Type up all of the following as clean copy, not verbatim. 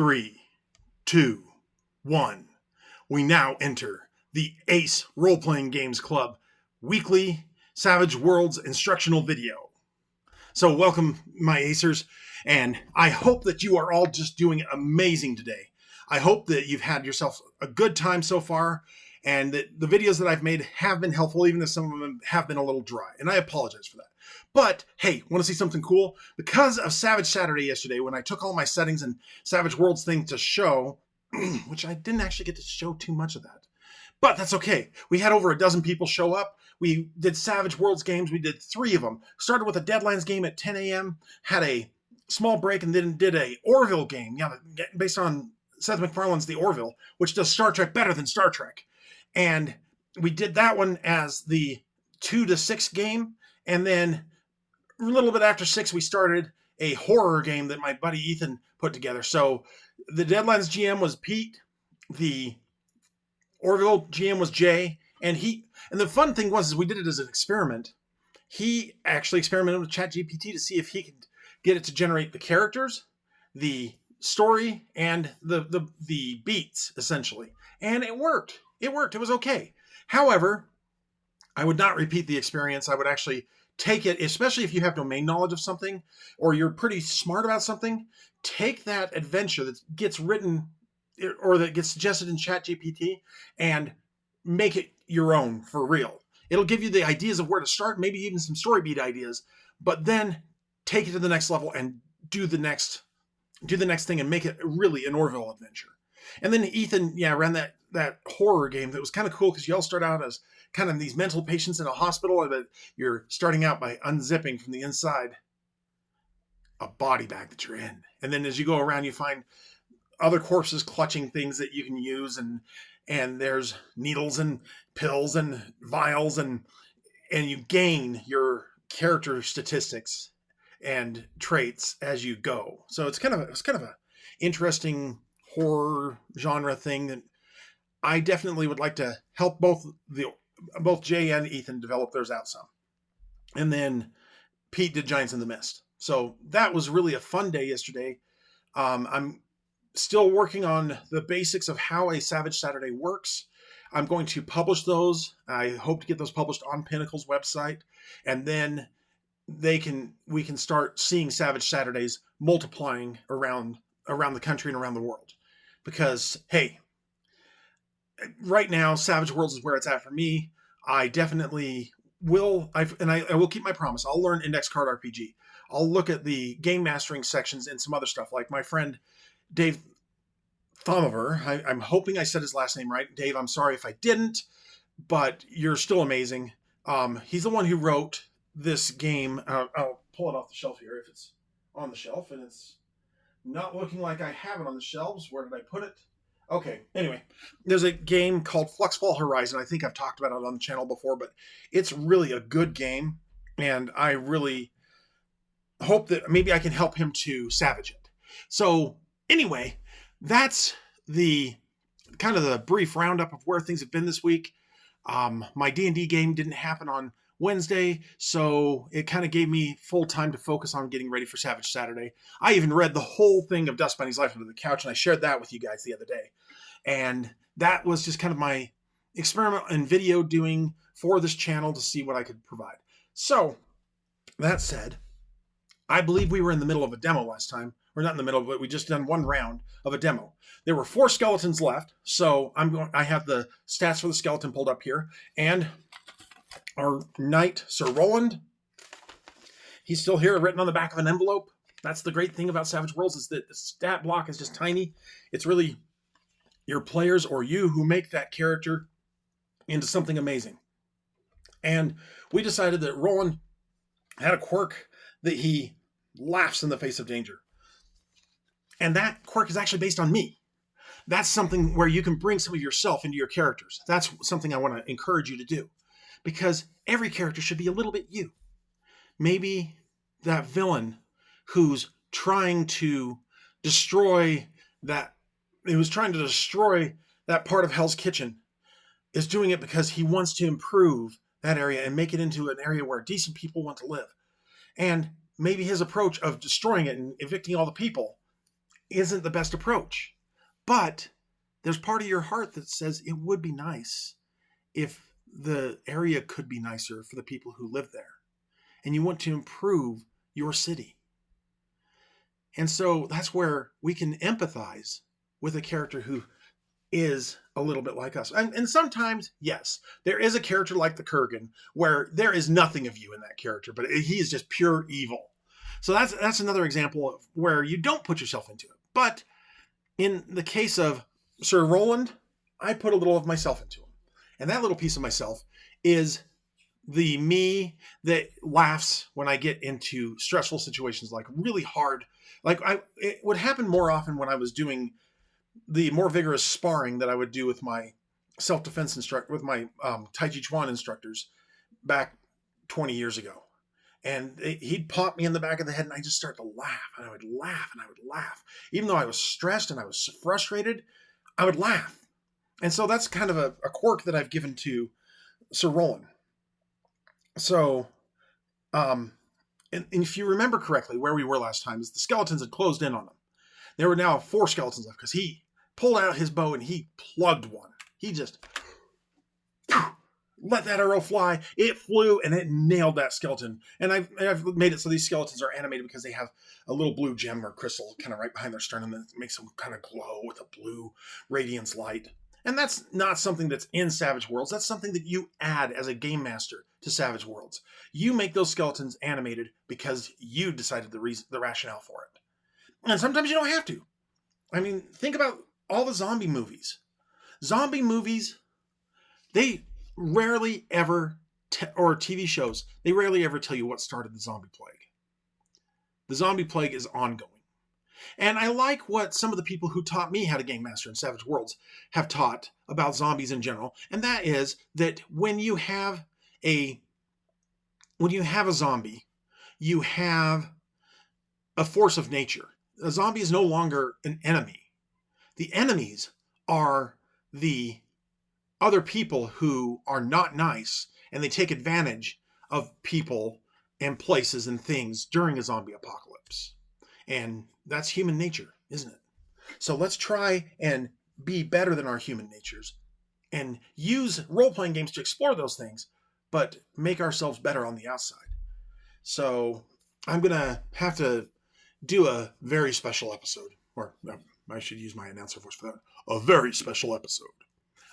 3, 2, 1. We now enter the ACE Role-Playing Games Club weekly Savage Worlds instructional video. So welcome, my Acers, and I hope that you are all just doing amazing today. I hope that you've had yourself a good time so far, and that the videos that I've made have been helpful, even if some of them have been a little dry, and I apologize for that. But, hey, want to see something cool? Because of Savage Saturday yesterday, when I took all my settings and Savage Worlds thing to show, which I didn't actually get to show too much of that, but that's okay. We had over a dozen people show up. We did Savage Worlds games. We did 3 of them. Started with a Deadlands game at 10 a.m., had a small break, and then did a Orville game, based on Seth MacFarlane's The Orville, which does Star Trek better than Star Trek. And we did that one as the 2 to 6 game, and then a little bit after 6, we started a horror game that my buddy Ethan put together. So the Deadlands GM was Pete, the Orville GM was Jay, and the fun thing was we did it as an experiment. He actually experimented with ChatGPT to see if he could get it to generate the characters, the story, and the beats, essentially. And it worked. It worked. It was okay. However, I would not repeat the experience. I would actually take it, especially if you have domain knowledge of something or you're pretty smart about something, take that adventure that gets written or that gets suggested in ChatGPT and make it your own for real. It'll give you the ideas of where to start, maybe even some story beat ideas, but then take it to the next level and do the next thing and make it really an Orville adventure. And then Ethan, ran that horror game that was kind of cool because you all start out as kind of these mental patients in a hospital, but you're starting out by unzipping from the inside a body bag that you're in. And then as you go around, you find other corpses clutching things that you can use, and there's needles and pills and vials, and you gain your character statistics and traits as you go. So it's kind of a interesting horror genre thing that I definitely would like to help both Jay and Ethan develop theirs out some. And then Pete did Giants in the Mist. So that was really a fun day yesterday. I'm still working on the basics of how a Savage Saturday works. I'm going to publish those. I hope to get those published on Pinnacle's website, and then we can start seeing Savage Saturdays multiplying around the country and around the world. Because, hey, right now, Savage Worlds is where it's at for me. I definitely will, I will keep my promise. I'll learn index card RPG. I'll look at the game mastering sections and some other stuff, like my friend Dave Thomover. I'm hoping I said his last name right. Dave, I'm sorry if I didn't, but you're still amazing. He's the one who wrote this game. I'll pull it off the shelf here if it's on the shelf, and it's not looking like I have it on the shelves. Where did I put it? Okay, anyway, there's a game called Fluxfall Horizon. I think I've talked about it on the channel before, but it's really a good game, and I really hope that maybe I can help him to savage it. So anyway, that's the kind of the brief roundup of where things have been this week. My D&D game didn't happen on Wednesday, so it kind of gave me full time to focus on getting ready for Savage Saturday. I even read the whole thing of Dust Bunny's Life Under the Couch, and I shared that with you guys the other day. And that was just kind of my experiment in video doing for this channel to see what I could provide. So, that said, I believe we were in the middle of a demo last time. We're not in the middle, but we just done one round of a demo. There were 4 skeletons left, so I have the stats for the skeleton pulled up here, and our knight, Sir Roland, he's still here, written on the back of an envelope. That's the great thing about Savage Worlds, is that the stat block is just tiny. It's really your players or you who make that character into something amazing. And we decided that Roland had a quirk that he laughs in the face of danger. And that quirk is actually based on me. That's something where you can bring some of yourself into your characters. That's something I want to encourage you to do. Because every character should be a little bit you. Maybe that villain who's trying to destroy that part of Hell's Kitchen is doing it because he wants to improve that area and make it into an area where decent people want to live. And maybe his approach of destroying it and evicting all the people isn't the best approach. But there's part of your heart that says it would be nice if the area could be nicer for the people who live there. And you want to improve your city. And so that's where we can empathize with a character who is a little bit like us. And sometimes, yes, there is a character like the Kurgan where there is nothing of you in that character, but he is just pure evil. So that's another example of where you don't put yourself into it. But in the case of Sir Roland, I put a little of myself into him. And that little piece of myself is the me that laughs when I get into stressful situations, like really hard. It would happen more often when I was doing the more vigorous sparring that I would do with my self-defense instructor, with my Tai Chi Chuan instructors back 20 years ago. And he'd pop me in the back of the head and I just start to laugh, and I would laugh and I would laugh. Even though I was stressed and I was frustrated, I would laugh. And so that's kind of a quirk that I've given to Sir Roland. So, and if you remember correctly, where we were last time is the skeletons had closed in on him. There were now 4 skeletons left because he pulled out his bow and he plugged one. He just let that arrow fly. It flew and it nailed that skeleton. And I've made it so these skeletons are animated because they have a little blue gem or crystal kind of right behind their sternum that makes them kind of glow with a blue radiance light. And that's not something that's in Savage Worlds. That's something that you add as a game master to Savage Worlds. You make those skeletons animated because you decided the rationale for it. And sometimes you don't have to. I mean, think about all the zombie movies. Zombie movies, they rarely ever, or TV shows, they rarely ever tell you what started the zombie plague. The zombie plague is ongoing. And I like what some of the people who taught me how to game master in Savage Worlds have taught about zombies in general. And that is that when you have a zombie, you have a force of nature. A zombie is no longer an enemy. The enemies are the other people who are not nice, and they take advantage of people and places and things during a zombie apocalypse. And that's human nature, isn't it? So let's try and be better than our human natures and use role-playing games to explore those things, but make ourselves better on the outside. So I'm going to have to do a very special episode, or I should use my announcer voice for that, a very special episode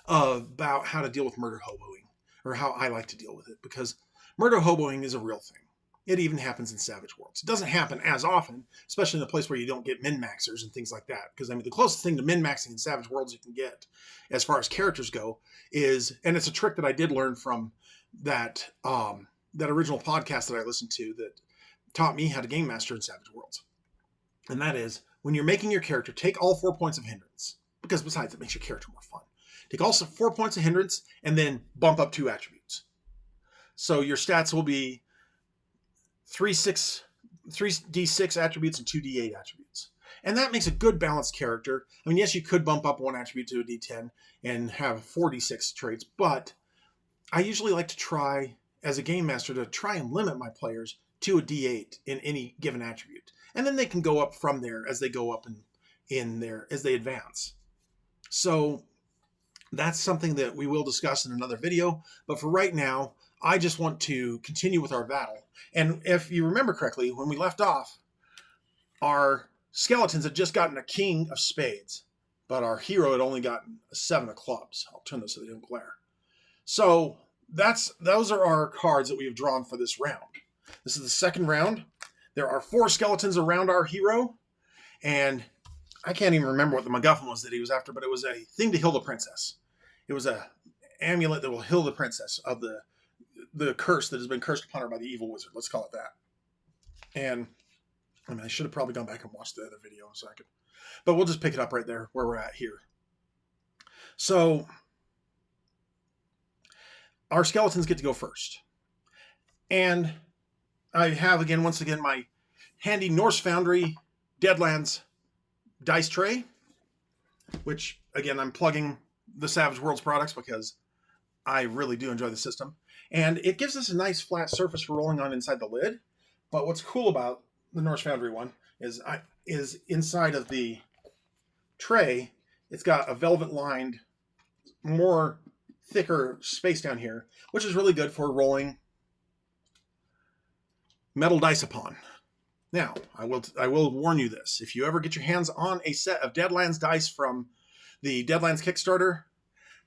about how to deal with murder hoboing, or how I like to deal with it, because murder hoboing is a real thing. It even happens in Savage Worlds. It doesn't happen as often, especially in a place where you don't get min-maxers and things like that. Because, I mean, the closest thing to min-maxing in Savage Worlds you can get, as far as characters go, is, and it's a trick that I did learn from that original podcast that I listened to that taught me how to game master in Savage Worlds. And that is, when you're making your character, take all 4 points of hindrance. Because besides, it makes your character more fun. Take all 4 points of hindrance, and then bump up 2 attributes. So your stats will be 3d6 attributes and 2d8 attributes. And that makes a good balanced character. I mean, yes, you could bump up 1 attribute to a d10 and have 4d6 traits, but I usually like to try, as a game master, to try and limit my players to a d8 in any given attribute. And then they can go up from there as they go up as they advance. So that's something that we will discuss in another video. But for right now, I just want to continue with our battle. And if you remember correctly, when we left off, our skeletons had just gotten a king of spades, but our hero had only gotten a 7 of clubs. I'll turn this so they don't glare. So those are our cards that we have drawn for this round. This is the second round. There are 4 skeletons around our hero, and I can't even remember what the MacGuffin was that he was after, but it was a thing to heal the princess. It was a amulet that will heal the princess of the curse that has been cursed upon her by the evil wizard. Let's call it that. And I mean, I should have probably gone back and watched the other video so I could, but we'll just pick it up right there where we're at here. So our skeletons get to go first. And I have, once again, my handy Norse Foundry Deadlands dice tray, which, again, I'm plugging the Savage Worlds products because I really do enjoy the system. And it gives us a nice flat surface for rolling on inside the lid. But what's cool about the Norse Foundry one is inside of the tray, it's got a velvet lined, more thicker space down here, which is really good for rolling metal dice upon. Now, I will warn you this. If you ever get your hands on a set of Deadlands dice from the Deadlands Kickstarter,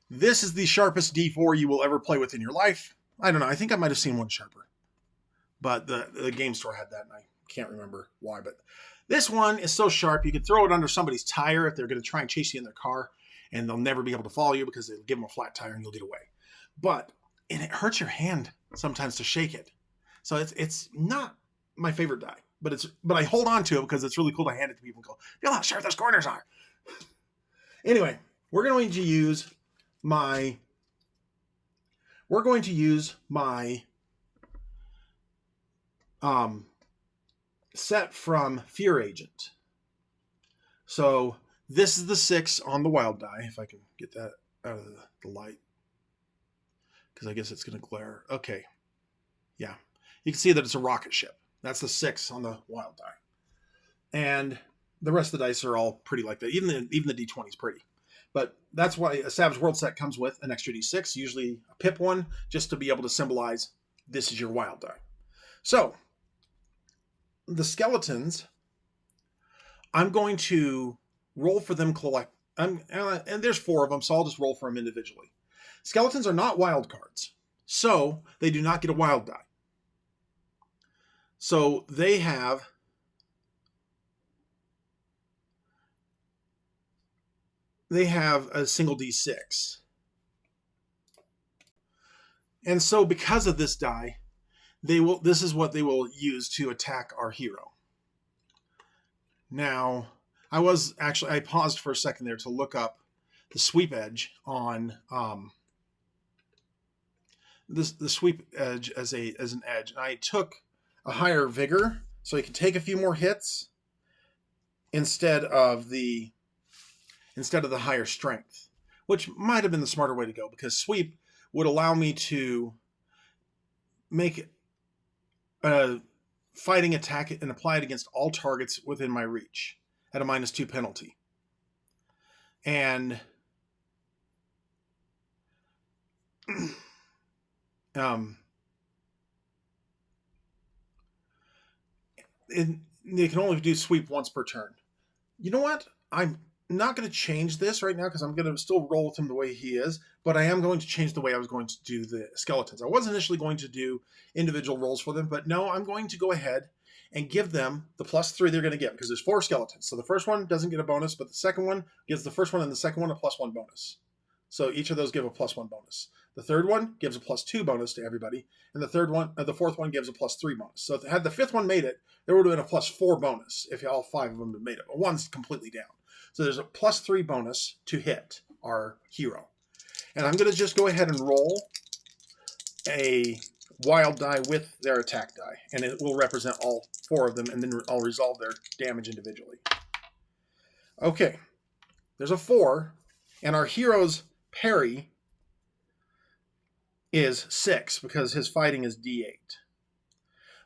this is the sharpest D4 you will ever play with in your life. I don't know. I think I might have seen one sharper. But the game store had that, and I can't remember why. But this one is so sharp, you could throw it under somebody's tire if they're going to try and chase you in their car, and they'll never be able to follow you because they'll give them a flat tire and you'll get away. But and it hurts your hand sometimes to shake it. So it's not my favorite die. But I hold on to it because it's really cool to hand it to people and go, feel how sharp those corners are. Anyway, we're going to use my set from Fear Agent. So this is the 6 on the wild die, if I can get that out of the light, because I guess it's going to glare. Okay, yeah, you can see that it's a rocket ship. That's the 6 on the wild die. And the rest of the dice are all pretty like that. Even the D20 is pretty. But that's why a Savage World set comes with an extra D6, usually a pip one, just to be able to symbolize this is your wild die. So, the skeletons, I'm going to roll for them and there's 4 of them, so I'll just roll for them individually. Skeletons are not wild cards, so they do not get a wild die. So they have a single D6. And so because of this die, this is what they will use to attack our hero. Now, I paused for a second there to look up the sweep edge on the sweep edge as an edge. And I took a higher vigor, so he can take a few more hits instead of the higher strength, which might have been the smarter way to go, because sweep would allow me to make a fighting attack and apply it against all targets within my reach at a -2 penalty. And they can only do sweep once per turn. You know what? I'm not going to change this right now because I'm going to still roll with him the way he is, but I am going to change the way I was going to do the skeletons. I was initially going to do individual rolls for them, but no, I'm going to go ahead and give them the +3 they're going to get, because there's 4 skeletons. So the first one doesn't get a bonus, but the second one gives the first one and the second one a +1 bonus. So each of those give a +1 bonus. The third one gives a +2 bonus to everybody, and the fourth one gives a +3 bonus. So had the 5th one made it, there would have been a +4 bonus if all 5 of them had made it. But one's completely down. So there's a +3 bonus to hit our hero. And I'm going to just go ahead and roll a wild die with their attack die, and it will represent all 4 of them, and then I'll resolve their damage individually. Okay, there's a 4, and our hero's parry is 6 because his fighting is D8.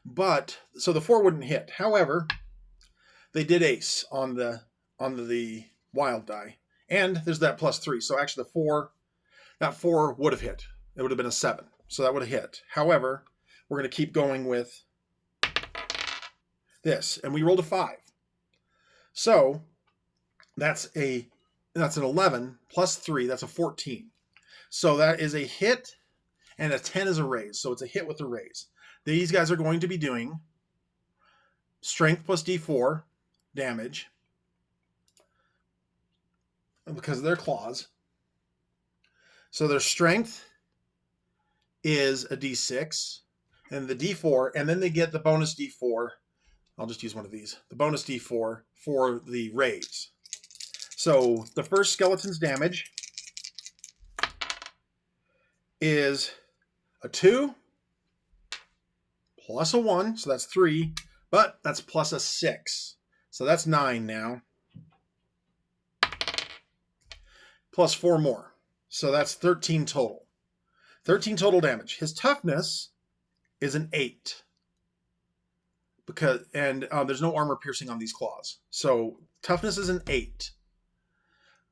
But so the 4 wouldn't hit. However, they did ace on the wild die, and there's that +3. So actually that 4 would have hit. It would have been a 7. So that would have hit. However, we're going to keep going with this, and we rolled a 5. So that's an 11 +3. That's a 14. So that is a hit, and a 10 is a raise. So it's a hit with a raise. These guys are going to be doing strength plus D4 damage because of their claws. So their strength is a D6 and the D4, and then they get the bonus D4. I'll just use one of these. The bonus D4 for the raise. So the first skeleton's damage is a 2 plus a 1, so that's 3, but that's plus a 6. So that's 9 now. Plus 4 more. So that's 13 total. 13 total damage. His toughness is an 8. There's no armor piercing on these claws. So toughness is an 8.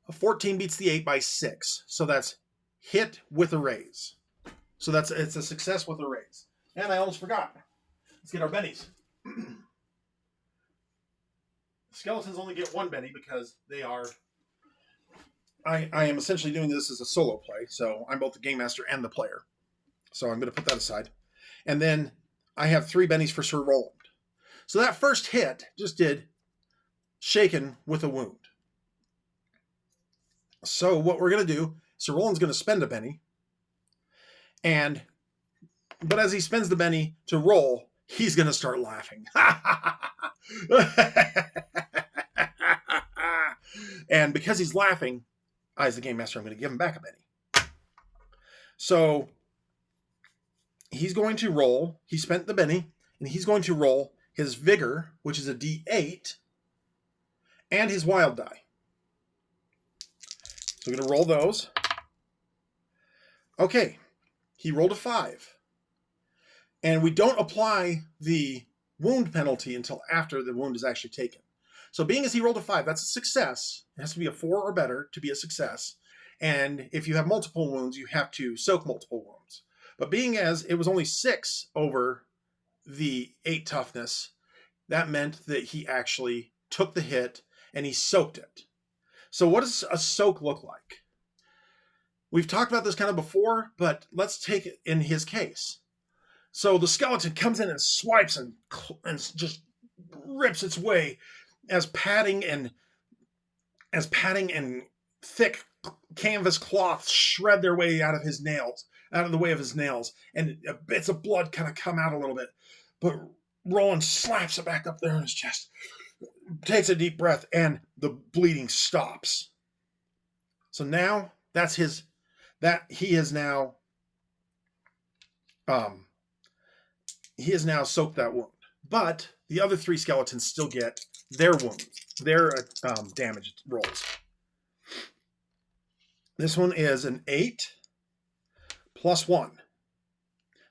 A 14 beats the 8 by 6. So that's hit with a raise. So it's a success with a raise. And I almost forgot. Let's get our bennies. Skeletons only get one Benny because they are... I am essentially doing this as a solo play, so I'm both the game master and the player. So I'm going to put that aside. And then I have 3 Bennies for Sir Roland. So that first hit just did shaken with a wound. So what we're going to do, Sir Roland's going to spend a Benny. But as he spends the Benny to roll, he's going to start laughing. And because he's laughing, I, as the game master, I'm going to give him back a Benny. So he's going to roll. He spent the Benny, and he's going to roll his vigor, which is a D8, and his wild die. So we're going to roll those. Okay, he rolled a 5. And we don't apply the wound penalty until after the wound is actually taken. So being as he rolled a 5, that's a success. It has to be a 4 or better to be a success. And if you have multiple wounds, you have to soak multiple wounds. But being as it was only 6 over the 8 toughness, that meant that he actually took the hit and he soaked it. So what does a soak look like? We've talked about this kind of before, but let's take it in his case. So the skeleton comes in and swipes and just rips its way as padding and thick canvas cloth shred their way out of the way of his nails, and bits of blood kind of come out a little bit. But Roland slaps it back up there in his chest, takes a deep breath, and the bleeding stops. So now he has now soaked that wound. But the other 3 skeletons still get their wounds, their damage rolls. This one is an 8 plus 1.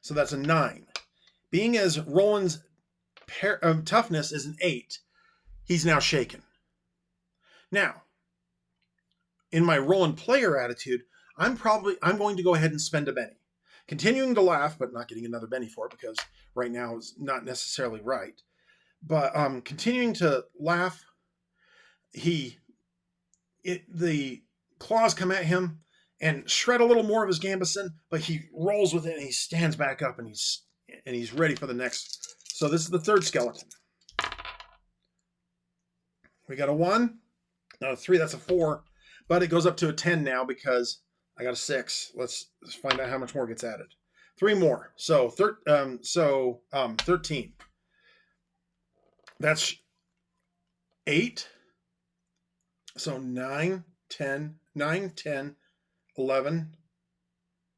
So that's a 9. Being as Roland's toughness is an 8, he's now shaken. Now, in my Roland player attitude, I'm going to go ahead and spend a Benny. Continuing to laugh, but not getting another Benny for it because right now is not necessarily right. But continuing to laugh, the claws come at him and shred a little more of his gambeson, but he rolls with it and he stands back up and he's ready for the next. So this is the 3rd skeleton. We got a 1, not a 3, that's a 4, but it goes up to a 10 now because I got a 6. Let's find out how much more gets added. 3 more. So 13. That's 8. So 9, 10, 11,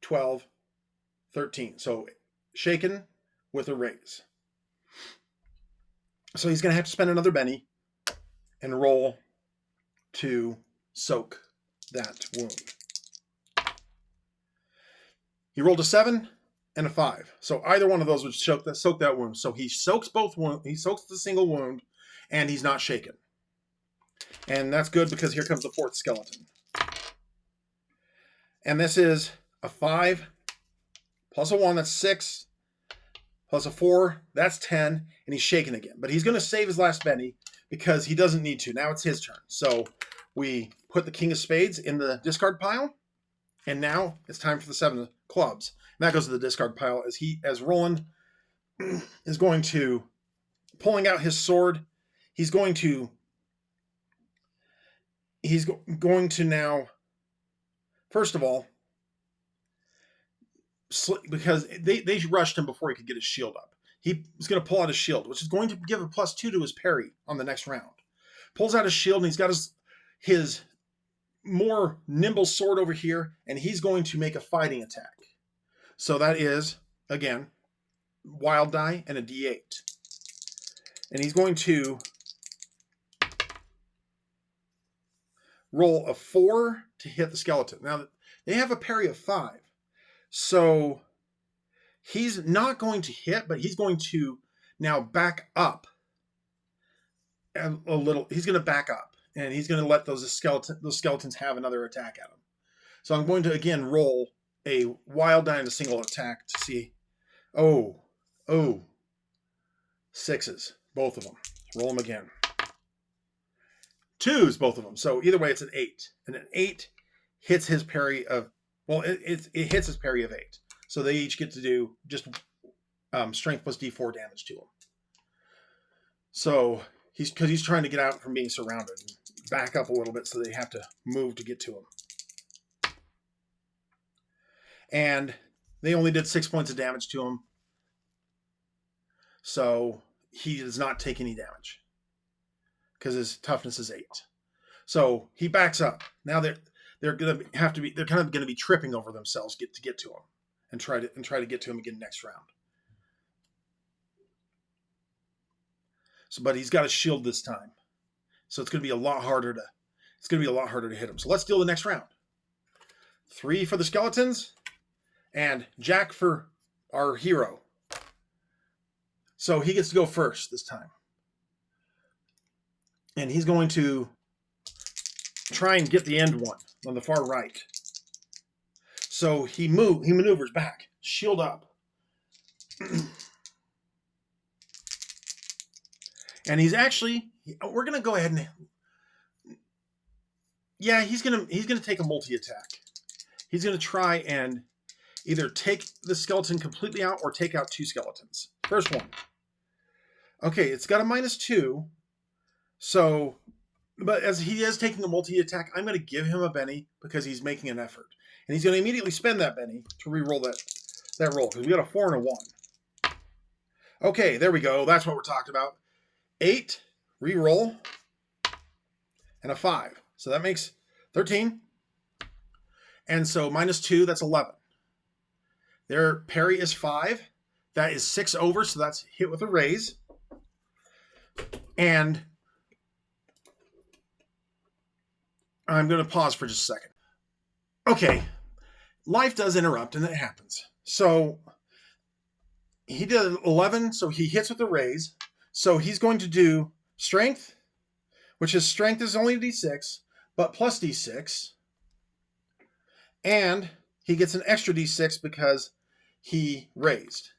12, 13. So shaken with a raise. So he's going to have to spend another Benny and roll to soak that wound. He rolled a 7 and a 5. So either one of those would soak that wound. So he soaks both wounds. He soaks the single wound, and he's not shaken. And that's good because here comes the 4th skeleton. And this is a 5 plus a 1, that's 6, plus a 4, that's 10, and he's shaken again. But he's going to save his last Benny because he doesn't need to. Now it's his turn. So we put the King of Spades in the discard pile, and now it's time for the 7 of clubs. And that goes to the discard pile as Roland is going to, pulling out his sword, he's going to now, first of all, because they rushed him before he could get his shield up. He was going to pull out his shield, which is going to give a +2 to his parry on the next round. Pulls out his shield, and he's got his more nimble sword over here, and he's going to make a fighting attack. So that is, again, wild die and a D8. And he's going to roll a 4 to hit the skeleton. Now, they have a parry of 5. So he's not going to hit, but he's going to now back up a little. He's going to back up and he's going to let those skeletons have another attack at him. So I'm going to again roll a wild die and a single attack to see. Oh, sixes, both of them. Roll them again. Twos, both of them. So either way, it's an 8, and an 8 hits his parry of. Well, it hits his parry of 8. So they each get to do just strength plus D4 damage to him. So because he's trying to get out from being surrounded, and back up a little bit so they have to move to get to him. And they only did 6 points of damage to him. So he does not take any damage because his toughness is 8. So he backs up. Now they're going to have to be. They're kind of going to be tripping over themselves to get to him and try to get to him again next round. So, but he's got a shield this time, so it's going to be a lot harder to hit him. So let's deal the next round. 3 for the skeletons, and Jack for our hero. So he gets to go first this time, and he's going to try and get the end one on the far right. So he maneuvers back, shield up. And he's actually, we're going to go ahead and, yeah, he's going to take a multi-attack. He's going to try and either take the skeleton completely out or take out 2 skeletons. First one. Okay, it's got a -2. So, but as he is taking a multi-attack, I'm going to give him a Benny because he's making an effort. And he's going to immediately spend that Benny to re-roll that roll because we got a 4 and a 1. Okay, there we go. That's what we're talking about. 8, re-roll, and a 5. So that makes 13. And so -2, that's 11. Their parry is 5. That is 6 over, so that's hit with a raise. And I'm going to pause for just a second. Okay, life does interrupt, and it happens. So he did 11, so he hits with a raise. So he's going to do strength, which is strength is only D6, but plus D6. And he gets an extra D6 because he raised.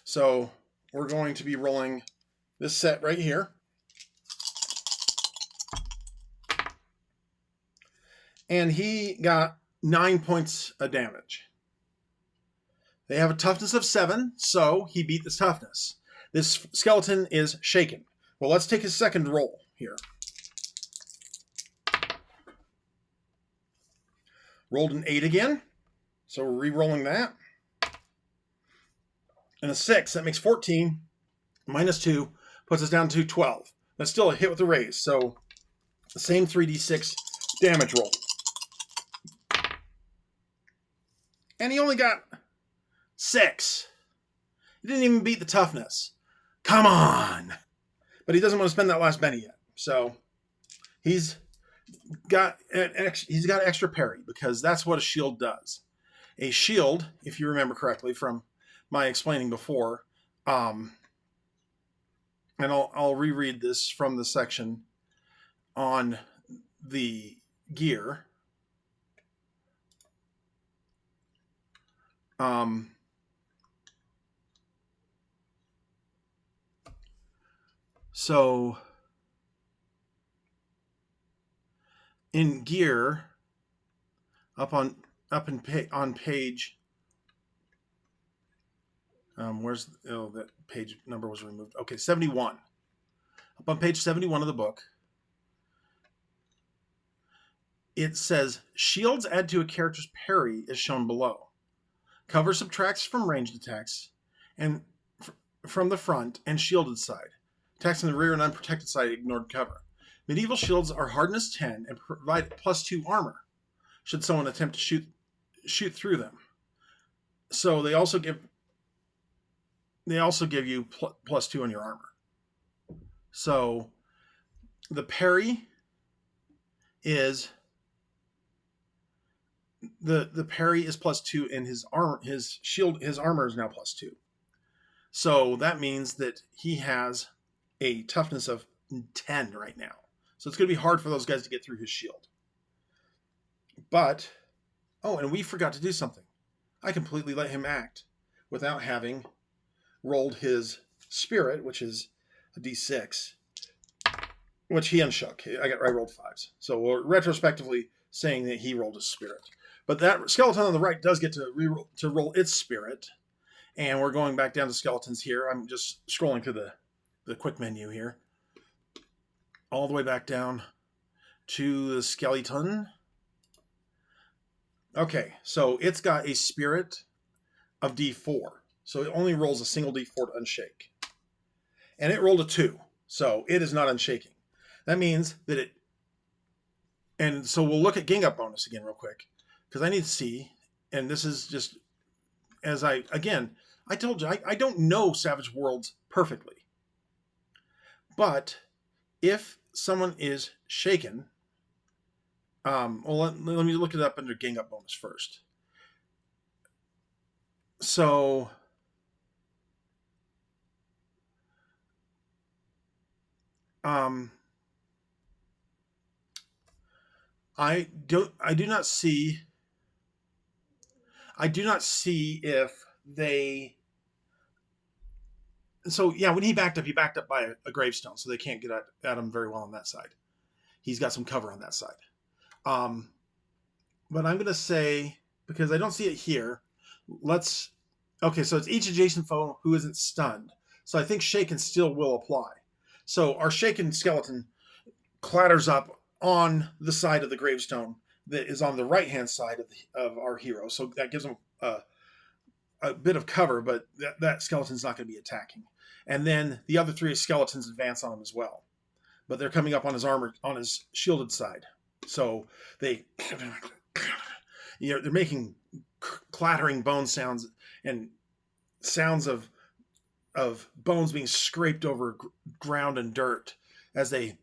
So we're going to be rolling this set right here. And he got 9 points of damage. They have a toughness of 7, so he beat the toughness. This skeleton is shaken. Well, let's take his second roll here. Rolled an 8 again, so we're re-rolling that. And a 6, that makes 14. -2 puts us down to 12. That's still a hit with a raise, so the same 3d6 damage roll. And he only got 6. He didn't even beat the toughness. Come on! But he doesn't want to spend that last Benny yet. So he's got extra parry because that's what a shield does. A shield, if you remember correctly from my explaining before, and I'll reread this from the section on the gear. So in gear, on page, that page number was removed. Okay, 71. Up on page 71 of the book, it says shields add to a character's parry as shown below. Cover subtracts from ranged attacks and from the front and shielded side. Attacks on the rear and unprotected side ignored cover. Medieval shields are hardness 10 and provide +2 armor should someone attempt to shoot through them. So they also give you +2 on your armor. So the parry is the parry is +2 and his armor is now +2. So that means that he has a toughness of 10 right now. So it's going to be hard for those guys to get through his shield. But, oh, and we forgot to do something. I completely let him act without having rolled his spirit, which is a d6, which he unshook. I rolled 5s. So we're retrospectively saying that he rolled his spirit. But that skeleton on the right does get to roll its spirit. And we're going back down to skeletons here. I'm just scrolling through the quick menu here. All the way back down to the skeleton. Okay, so it's got a spirit of d4. So it only rolls a single d4 to unshake. And it rolled a 2. So it is not unshaking. That means that it... And so we'll look at gang up bonus again real quick. Because I need to see, and this is just... As I told you, I don't know Savage Worlds perfectly. But if someone is shaken, well, let me look it up under gang up bonus first. So, I do not see if they... So, yeah, when he backed up by a gravestone, so they can't get at him very well on that side. He's got some cover on that side. But I'm going to say, because I don't see it here, okay, so it's each adjacent foe who isn't stunned. So I think shaken still will apply. So our shaken skeleton clatters up on the side of the gravestone that is on the right-hand side of our hero. So that gives him a bit of cover, but that skeleton's not going to be attacking. And then the other 3 skeletons advance on him as well. But they're coming up on his armor, on his shielded side. So they're making clattering bone sounds and sounds of bones being scraped over ground and dirt as they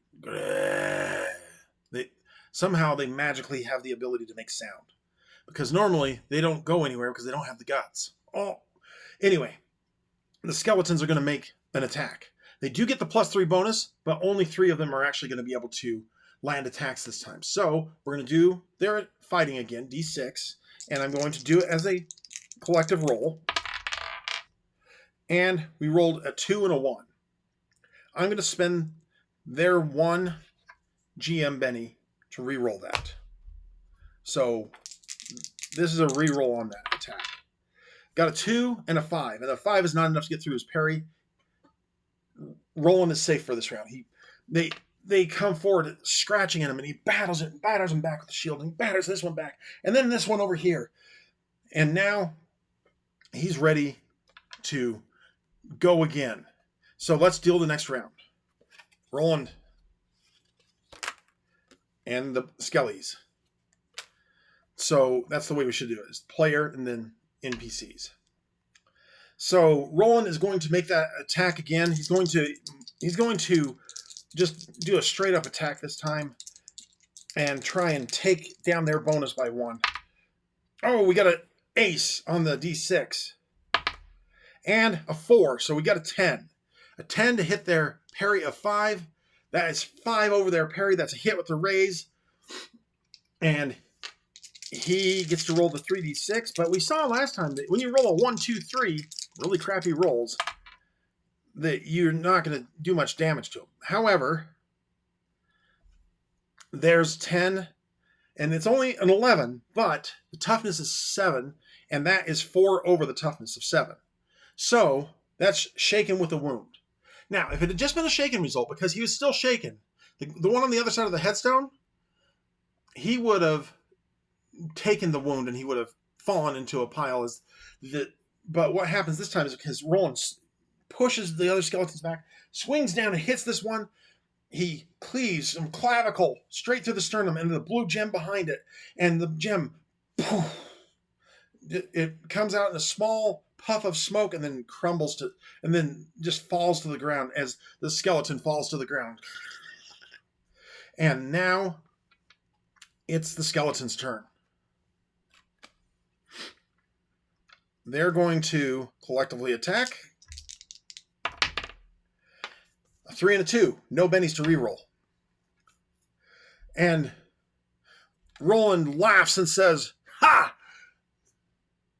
somehow magically have the ability to make sound, because normally they don't go anywhere because they don't have the guts. Anyway, the skeletons are going to make an attack. They do get the +3 bonus, but only 3 of them are actually going to be able to land attacks this time. So we're going to do their fighting again, d6, and I'm going to do it as a collective roll. And we rolled a 2 and a 1. I'm going to spend their 1 GM Benny to re-roll that. So this is a re-roll on that attack. Got a 2 and a 5, and a 5 is not enough to get through his parry. Roland is safe for this round. They come forward scratching at him, and he batters him back with the shield, and he batters this one back, and then this one over here. And now he's ready to go again. So let's deal the next round. Roland and the skellies. So that's the way we should do it, is player and then NPCs. So Roland is going to make that attack again. He's going to just do a straight up attack this time and try and take down their bonus by 1. Oh, we got an ace on the d6. And a 4, so we got a 10. A 10 to hit their parry of 5. That is 5 over their parry. That's a hit with the raise. And he gets to roll the 3d6. But we saw last time that when you roll a 1, 2, 3, really crappy rolls, that you're not going to do much damage to him. However, there's 10, and it's only an 11, but the toughness is 7, and that is 4 over the toughness of 7. So that's shaken with a wound. Now, if it had just been a shaken result, because he was still shaken, the one on the other side of the headstone, he would have taken the wound and he would have fallen into a pile. But what happens this time is because Roland pushes the other skeletons back, swings down and hits this one. He cleaves some clavicle straight through the sternum and the blue gem behind it. And the gem, poof, it comes out in a small puff of smoke and then and then just falls to the ground as the skeleton falls to the ground. And now it's the skeleton's turn. They're going to collectively attack. A 3 and a 2. No bennies to reroll. And Roland laughs and says, "Ha!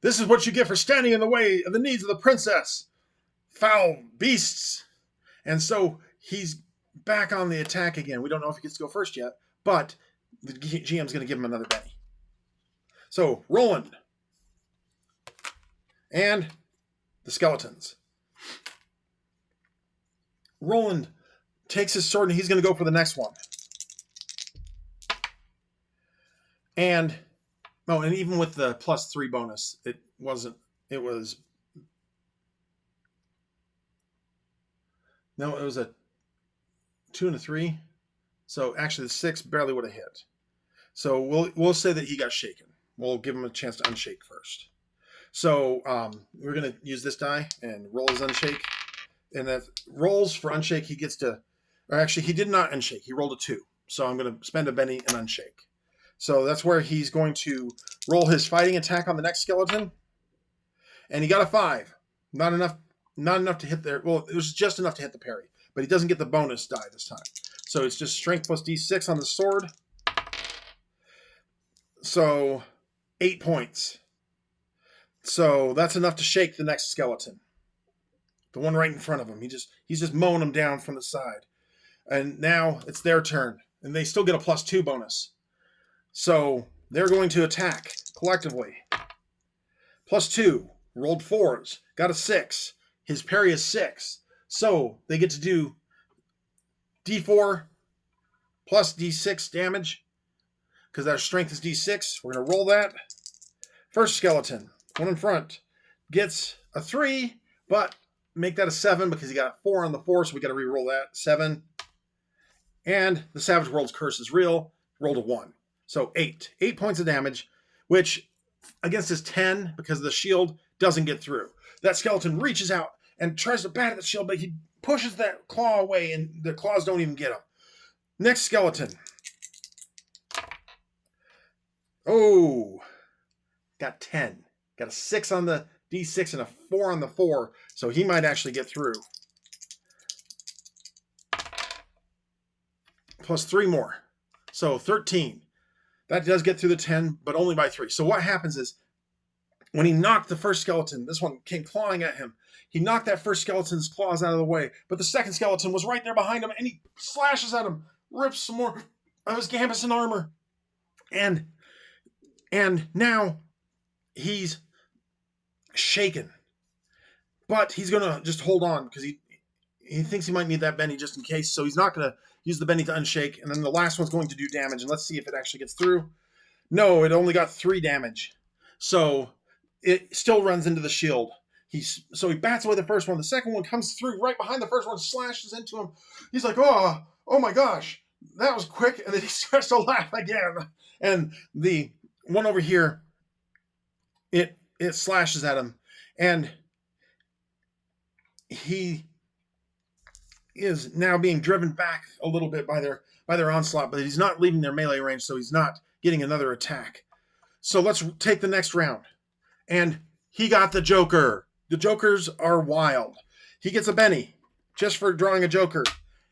This is what you get for standing in the way of the needs of the princess. Foul beasts." And so he's back on the attack again. We don't know if he gets to go first yet, but the GM's going to give him another benny. So Roland and the skeletons. Roland takes his sword and he's going to go for the next one. And even with the +3 bonus, it was a 2 and a 3. So actually the 6 barely would have hit. So we'll say that he got shaken. We'll give him a chance to unshake first. So we're going to use this die and roll his unshake. And that rolls for unshake, he gets to, or actually he did not unshake. He rolled a 2. So I'm going to spend a benny and unshake. So that's where he's going to roll his fighting attack on the next skeleton. And he got a 5. Not enough to hit there. Well, it was just enough to hit the parry. But he doesn't get the bonus die this time. So it's just strength plus d6 on the sword. So 8 points. So that's enough to shake the next skeleton. The one right in front of him. He's just mowing them down from the side. And now it's their turn. And they still get a +2 bonus. So they're going to attack collectively. +2. Rolled 4s. Got a 6. His parry is 6. So they get to do d4 plus d6 damage. Because their strength is d6. We're going to roll that. First skeleton, one in front, gets a 3, but make that a 7 because he got a 4 on the 4, so we got to re-roll that. 7. And the Savage World's Curse is real. Rolled a 1. So 8. 8 points of damage, which against his 10, because of the shield, doesn't get through. That skeleton reaches out and tries to bat at the shield, but he pushes that claw away, and the claws don't even get him. Next skeleton. Oh, got 10. Got a 6 on the d6 and a 4 on the 4, so he might actually get through. +3 more. So 13. That does get through the 10, but only by 3. So what happens is, when he knocked the first skeleton, this one came clawing at him. He knocked that first skeleton's claws out of the way, but the second skeleton was right there behind him, and he slashes at him, rips some more of his gambeson armor. And now he's shaken. But he's going to just hold on because he thinks he might need that benny just in case. So he's not going to use the benny to unshake. And then the last one's going to do damage. And let's see if it actually gets through. No, it only got 3 damage. So it still runs into the shield. So he bats away the first one. The second one comes through right behind the first one, slashes into him. He's like, oh my gosh, that was quick. And then he starts to laugh again. And the one over here, it slashes at him. And he is now being driven back a little bit by their onslaught, but he's not leaving their melee range, so he's not getting another attack. So let's take the next round. And he got the Joker. The Jokers are wild. He gets a Benny just for drawing a Joker.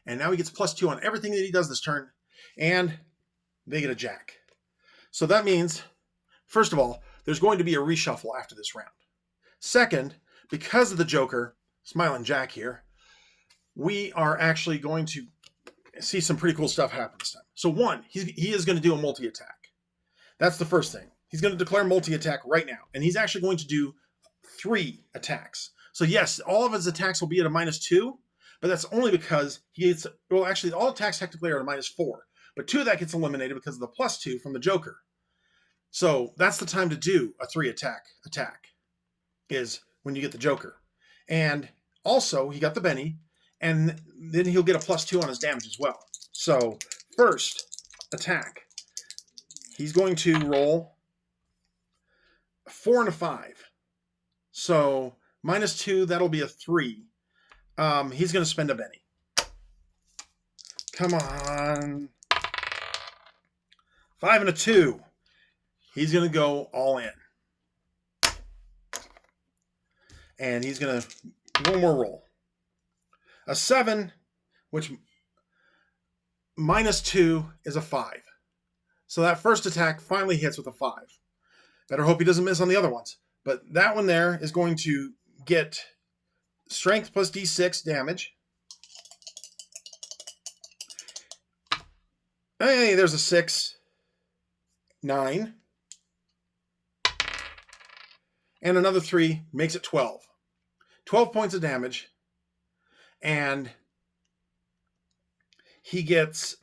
And now he gets +2 on everything that he does this turn. And they get a Jack. So that means, first of all, there's going to be a reshuffle after this round. Second, because of the Joker, Smiling Jack here, we are actually going to see some pretty cool stuff happen this time. So one, he is going to do a multi-attack. That's the first thing. He's going to declare multi-attack right now. And he's actually going to do 3 attacks. So yes, all of his attacks will be at a -2, but that's only because he gets, well, actually all attacks technically are at a -4, but 2 of that gets eliminated because of the +2 from the Joker. So that's the time to do a 3 attack is when you get the Joker. And also he got the Benny, and then he'll get a +2 on his damage as well. So first attack, he's going to roll a 4 and a 5. So -2, that'll be a 3. He's going to spend a Benny. Come on. 5 and a 2. He's going to go all in. And he's going to, one more roll. A 7 which -2 is a 5. So that first attack finally hits with a 5. Better hope he doesn't miss on the other ones. But that one there is going to get strength plus d6 damage. Hey, there's a 6. 9. And another 3 makes it 12. 12 points of damage. And he gets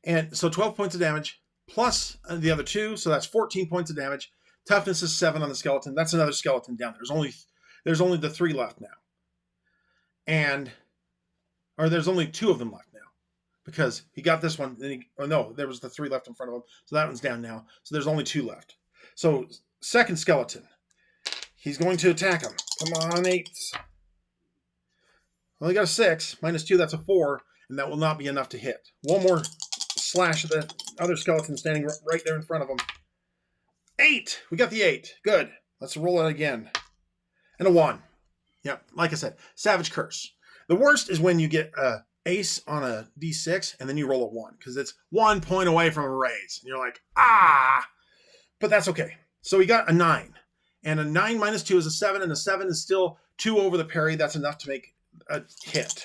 and so 12 points of damage plus the other 2, so that's 14 points of damage. Toughness is 7 on the skeleton. That's another skeleton down. There's only the 3 left now. Or there's only 2 of them left now. Because he got this one, no, there was the 3 left in front of him. So that one's down now. So there's only 2 left. So second skeleton. He's going to attack him. Come on, 8s. Well, he got a 6. -2, that's a 4. And that will not be enough to hit. One more slash at the other skeleton standing right there in front of him. 8! We got the 8. Good. Let's roll it again. And a 1. Yep, like I said, Savage Curse. The worst is when you get a ace on a d6 and then you roll a 1. Because it's 1 point away from a raise. And you're like, ah! But that's okay. So we got a 9. And a 9 -2 is a 7. And a 7 is still 2 over the parry. That's enough to make a hit.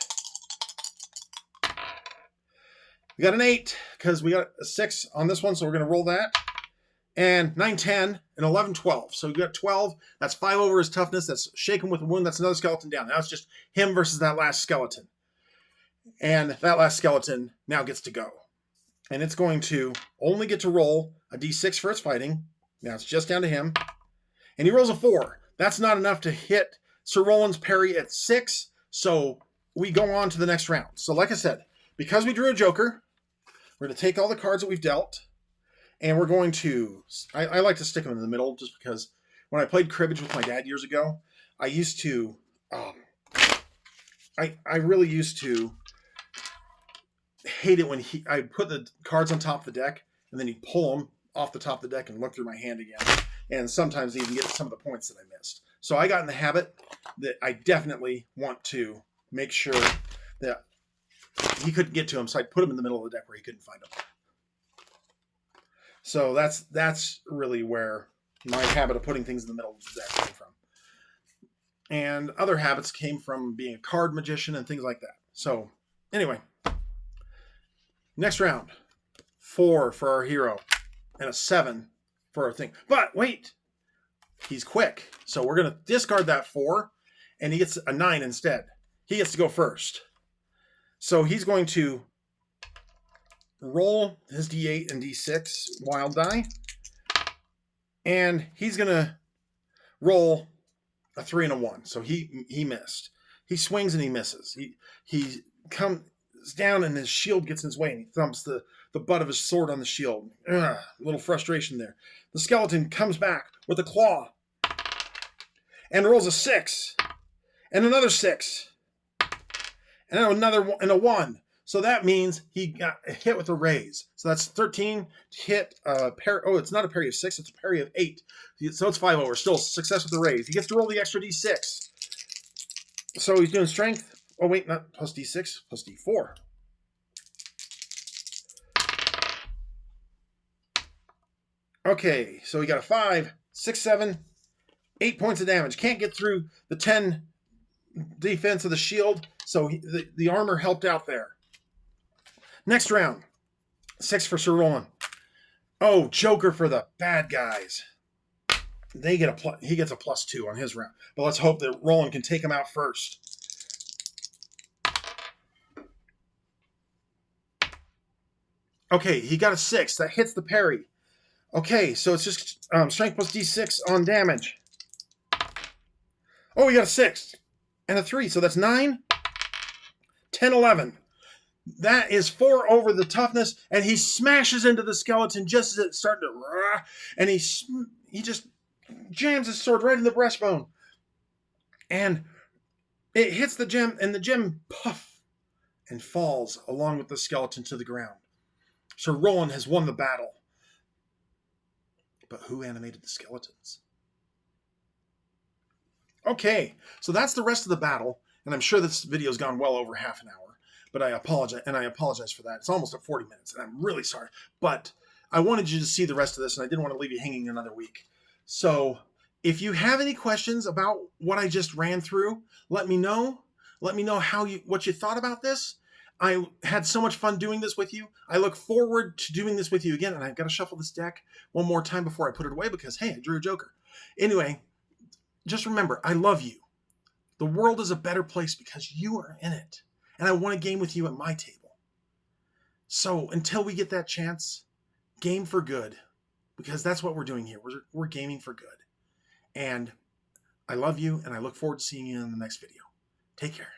We got an 8 because we got a 6 on this one, so we're going to roll that. And 9, 10, and 11, 12. So we got 12. That's 5 over his toughness. That's shaken with a wound. That's another skeleton down. Now it's just him versus that last skeleton. And that last skeleton now gets to go. And it's going to only get to roll a d6 for its fighting. Now it's just down to him. And he rolls a 4. That's not enough to hit Sir Roland's parry at 6. So we go on to the next round. So like I said, because we drew a joker, we're going to take all the cards that we've dealt, and we're going to, I like to stick them in the middle just because when I played cribbage with my dad years ago, I used to, I really used to hate it when I put the cards on top of the deck, and then he'd pull them off the top of the deck and look through my hand again, and sometimes even get some of the points that I missed. So I got in the habit that I definitely want to make sure that he couldn't get to him, so I put him in the middle of the deck where he couldn't find him. So that's really where my habit of putting things in the middle of the deck came from. And other habits came from being a card magician and things like that. So anyway, next round, 4 for our hero and a 7 for our thing. But wait, he's quick. So we're going to discard that 4 and he gets a 9 instead. He gets to go first. So he's going to roll his d8 and d6 wild die. And he's going to roll a 3 and a 1. So he missed. He swings and he misses. He comes down and his shield gets in his way and he thumps the butt of his sword on the shield. A little frustration there. The skeleton comes back with a claw and rolls a 6 and another 6. And another one, and a 1. So that means he got hit with a raise. So that's 13 to hit a parry. Oh, it's not a parry of 6. It's a parry of 8. So it's 5 over. Still success with the raise. He gets to roll the extra d6. So he's doing strength. Oh, wait, not plus d6, plus d4. Okay, so we got a 5, 6, 7, 8 points of damage. Can't get through the 10 defense of the shield. So the armor helped out there. Next round. 6 for Sir Roland. Oh, Joker for the bad guys. He gets a +2 on his round. But let's hope that Roland can take him out first. Okay, he got a 6. That hits the parry. Okay, so it's just strength plus d6 on damage. Oh, he got a 6 and a 3. So that's 9, 10, 11. That is 4 over the toughness, and he smashes into the skeleton just as it's starting to, and he just jams his sword right in the breastbone, and it hits the gem, and the gem puff and falls along with the skeleton to the ground. Sir Roland has won the battle, but who animated the skeletons? Okay, so that's the rest of the battle, And I'm sure this video's gone well over half an hour, but I apologize for that. It's almost at 40 minutes, and I'm really sorry. But I wanted you to see the rest of this, and I didn't want to leave you hanging another week. So if you have any questions about what I just ran through, let me know. Let me know what you thought about this. I had so much fun doing this with you. I look forward to doing this with you again, and I've got to shuffle this deck one more time before I put it away because, hey, I drew a joker. Anyway, just remember, I love you. The world is a better place because you are in it, and I want to game with you at my table. So until we get that chance, game for good, because that's what we're doing here. We're gaming for good. And I love you, and I look forward to seeing you in the next video. Take care.